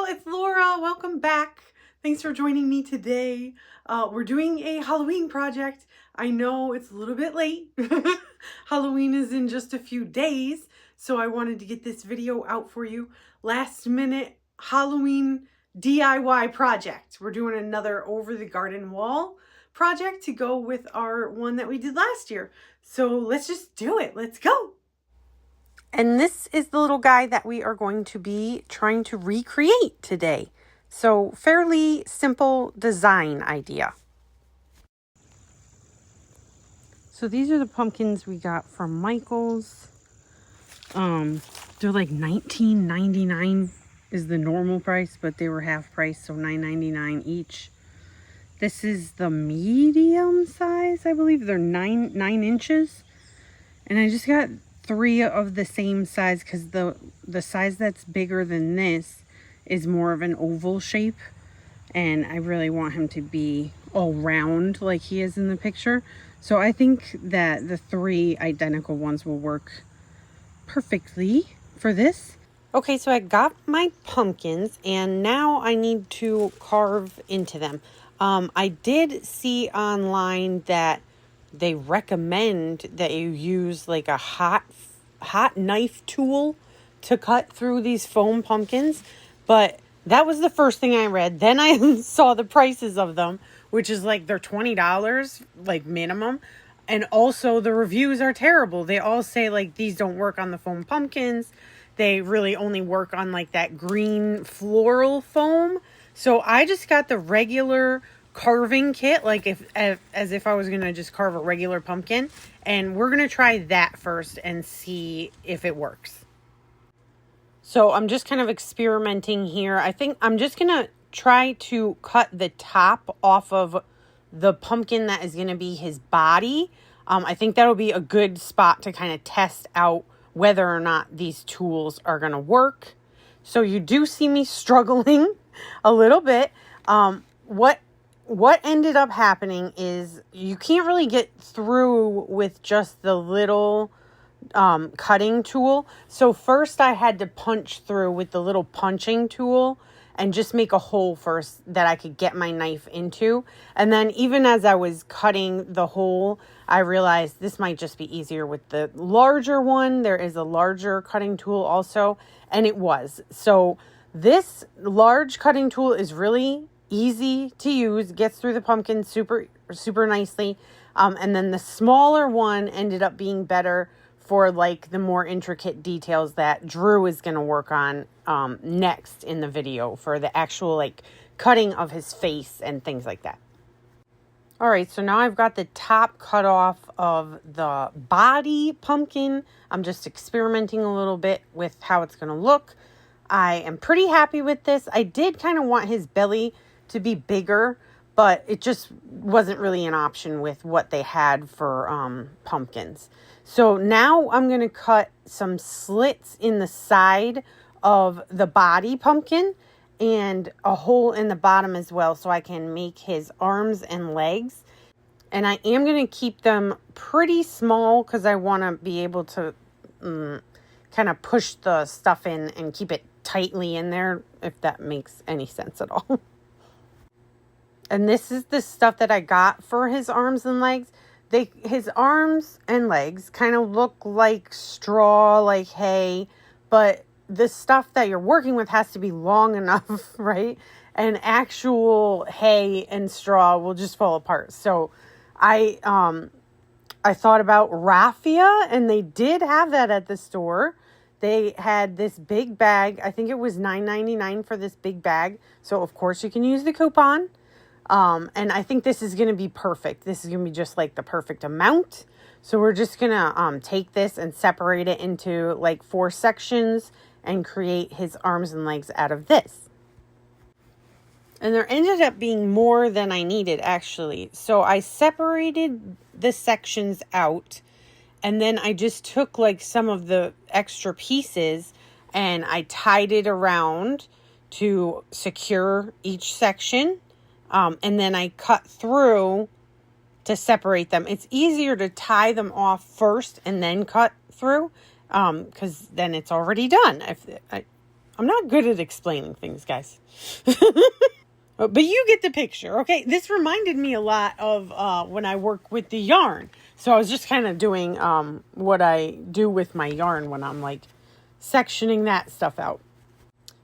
it's Laura. Welcome back. Thanks for joining me today. We're doing a Halloween project. I know it's a little bit late. Halloween is in just a few days, so I wanted to get this video out for you. Last minute Halloween DIY project. We're doing another over the garden wall project to go with our one that we did last year. So let's just do it. Let's go. And this is the little guy that we are going to be trying to recreate today. So fairly simple design idea. So these are the pumpkins we got from Michael's. They're like $19.99 is the normal price, but they were half price, so $9.99 each. This is the medium size, I believe. They're 9 inches. And I just got 3 of the same size because the size that's bigger than this is more of an oval shape, and I really want him to be all round like he is in the picture. So I think that the 3 identical ones will work perfectly for this. Okay, so I got my pumpkins and now I need to carve into them. I did see online that they recommend that you use like a hot knife tool to cut through these foam pumpkins, but that was the first thing I read. Then I saw the prices of them, which is like they're $20 like minimum, and also the reviews are terrible. They all say like these don't work on the foam pumpkins. They really only work on like that green floral foam. So I just got the regular carving kit, like as if I was gonna just carve a regular pumpkin, and we're gonna try that first and see if it works. So I'm just kind of experimenting here. I think I'm just gonna try to cut the top off of the pumpkin that is gonna be his body. I think that'll be a good spot to kind of test out whether or not these tools are gonna work. So you do see me struggling a little bit. What ended up happening is you can't really get through with just the little cutting tool. So first I had to punch through with the little punching tool and just make a hole first that I could get my knife into. And then even as I was cutting the hole, I realized this might just be easier with the larger one. There is a larger cutting tool also, and it was. So this large cutting tool is really easy to use, gets through the pumpkin super nicely, and then the smaller one ended up being better for like the more intricate details that Drew is going to work on next in the video for the actual like cutting of his face and things like that. All right, so now I've got the top cut off of the body pumpkin. I'm just experimenting a little bit with how it's going to look. I am pretty happy with this. I did kind of want his belly to be bigger, but it just wasn't really an option with what they had for pumpkins. So now I'm going to cut some slits in the side of the body pumpkin and a hole in the bottom as well, so I can make his arms and legs. And I am going to keep them pretty small because I want to be able to kind of push the stuff in and keep it tightly in there, if that makes any sense at all. And this is the stuff that I got for his arms and legs. His arms and legs kind of look like straw, like hay, but the stuff that you're working with has to be long enough, right? And actual hay and straw will just fall apart. So I thought about raffia, and they did have that at the store. They had this big bag. I think it was $9.99 for this big bag. So of course you can use the coupon. And I think this is going to be perfect. This is going to be just like the perfect amount. So we're just going to take this and separate it into like 4 sections and create his arms and legs out of this. And there ended up being more than I needed, actually. So I separated the sections out, and then I just took like some of the extra pieces and I tied it around to secure each section. And then I cut through to separate them. It's easier to tie them off first and then cut through, because then it's already done. I'm not good at explaining things, guys. But you get the picture, okay? This reminded me a lot of when I work with the yarn. So I was just kind of doing what I do with my yarn when I'm like sectioning that stuff out.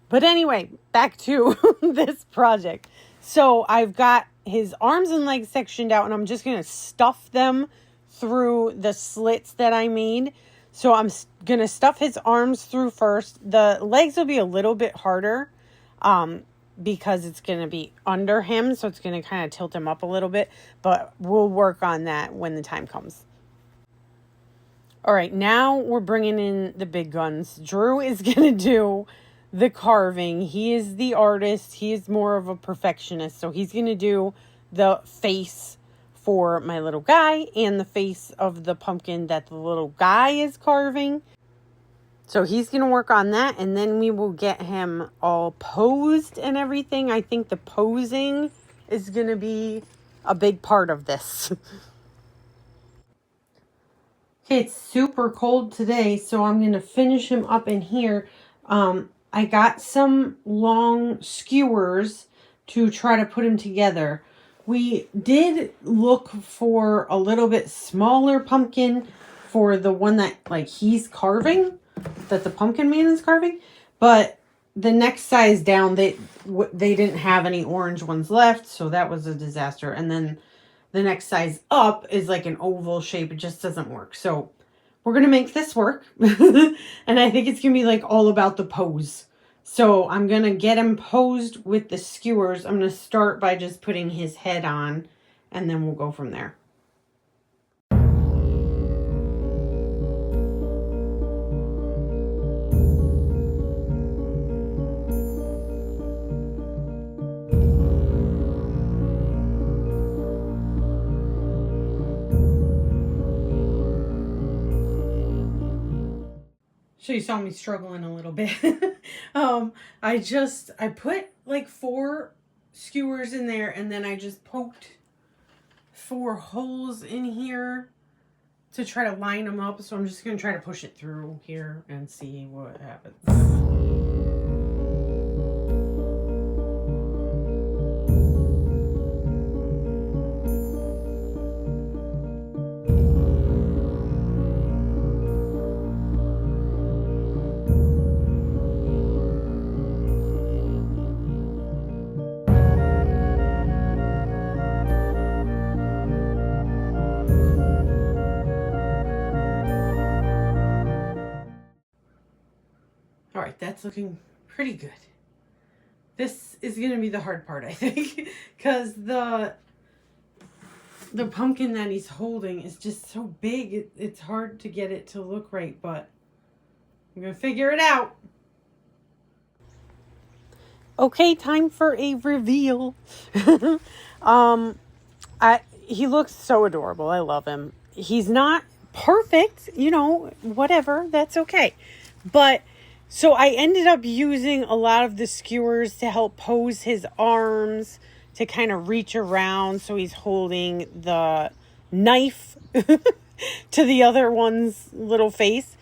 But anyway, back to this project. So I've got his arms and legs sectioned out, and I'm just going to stuff them through the slits that I made. So I'm going to stuff his arms through first. The legs will be a little bit harder because it's going to be under him. So it's going to kind of tilt him up a little bit. But we'll work on that when the time comes. All right, now we're bringing in the big guns. Drew is going to do the carving. He is the artist. He is more of a perfectionist. So he's going to do the face for my little guy and the face of the pumpkin that the little guy is carving. So he's going to work on that, and then we will get him all posed and everything. I think the posing is going to be a big part of this. Okay, it's super cold today, so I'm going to finish him up in here. I got some long skewers to try to put him together. We did look for a little bit smaller pumpkin for the one that like he's carving, that the pumpkin man is carving. But the next size down, they didn't have any orange ones left, so that was a disaster. And then the next size up is like an oval shape. It just doesn't work. So we're going to make this work. And I think it's going to be like all about the pose. So I'm going to get him posed with the skewers. I'm going to start by just putting his head on, and then we'll go from there. So you saw me struggling a little bit. I put like 4 skewers in there, and then I just poked 4 holes in here to try to line them up. So I'm just going to try to push it through here and see what happens. All right, that's looking pretty good. This is going to be the hard part, I think, because the pumpkin that he's holding is just so big. It's hard to get it to look right, but I'm going to figure it out. Okay, time for a reveal. He looks so adorable. I love him. He's not perfect, whatever. That's okay. But so I ended up using a lot of the skewers to help pose his arms, to kind of reach around so he's holding the knife to the other one's little face.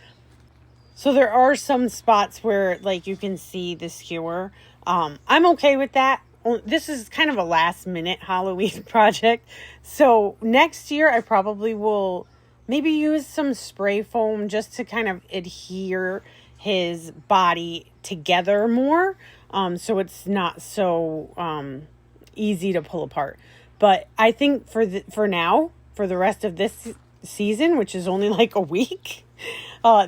So there are some spots where like you can see the skewer. I'm okay with that. This is kind of a last minute Halloween project. So next year I probably will maybe use some spray foam just to kind of adhere his body together more, so it's not so easy to pull apart. But I think for now, for the rest of this season, which is only like a week,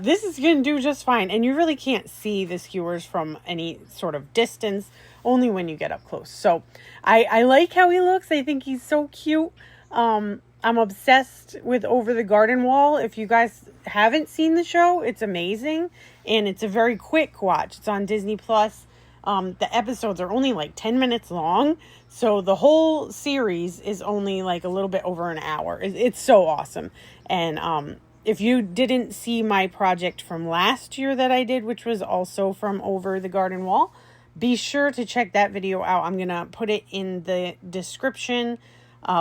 this is going to do just fine. And you really can't see the skewers from any sort of distance, only when you get up close. So I like how he looks. I think he's so cute. I'm obsessed with Over the Garden Wall. If you guys haven't seen the show, it's amazing. And it's a very quick watch. It's on Disney Plus. The episodes are only like 10 minutes long. So the whole series is only like a little bit over an hour. It's so awesome. And if you didn't see my project from last year that I did, which was also from Over the Garden Wall, be sure to check that video out. I'm going to put it in the description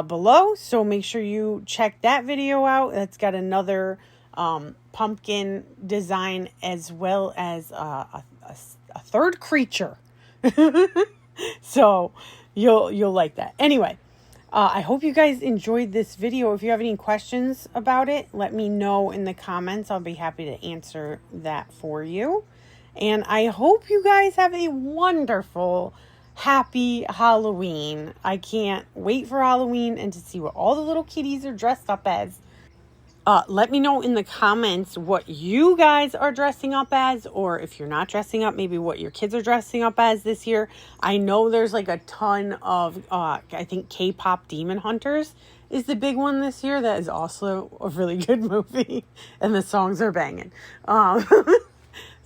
below. So make sure you check that video out. That's got another pumpkin design as well as a a third creature. So you'll like that. Anyway, I hope you guys enjoyed this video. If you have any questions about it, let me know in the comments. I'll be happy to answer that for you. And I hope you guys have a wonderful, happy Halloween. I can't wait for Halloween and to see what all the little kitties are dressed up as. Let me know in the comments what you guys are dressing up as, or if you're not dressing up, maybe what your kids are dressing up as this year. I know there's like a ton of, I think K-pop Demon Hunters is the big one this year. That is also a really good movie, and the songs are banging.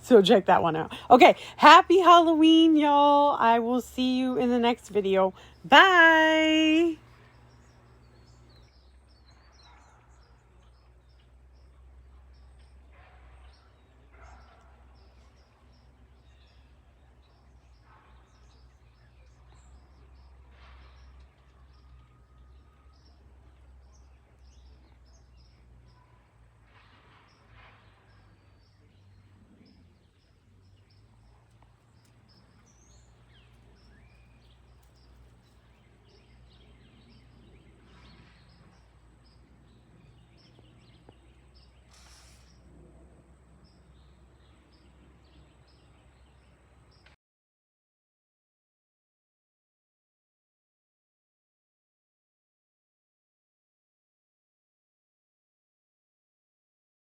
So check that one out. Okay, happy Halloween, y'all. I will see you in the next video. Bye.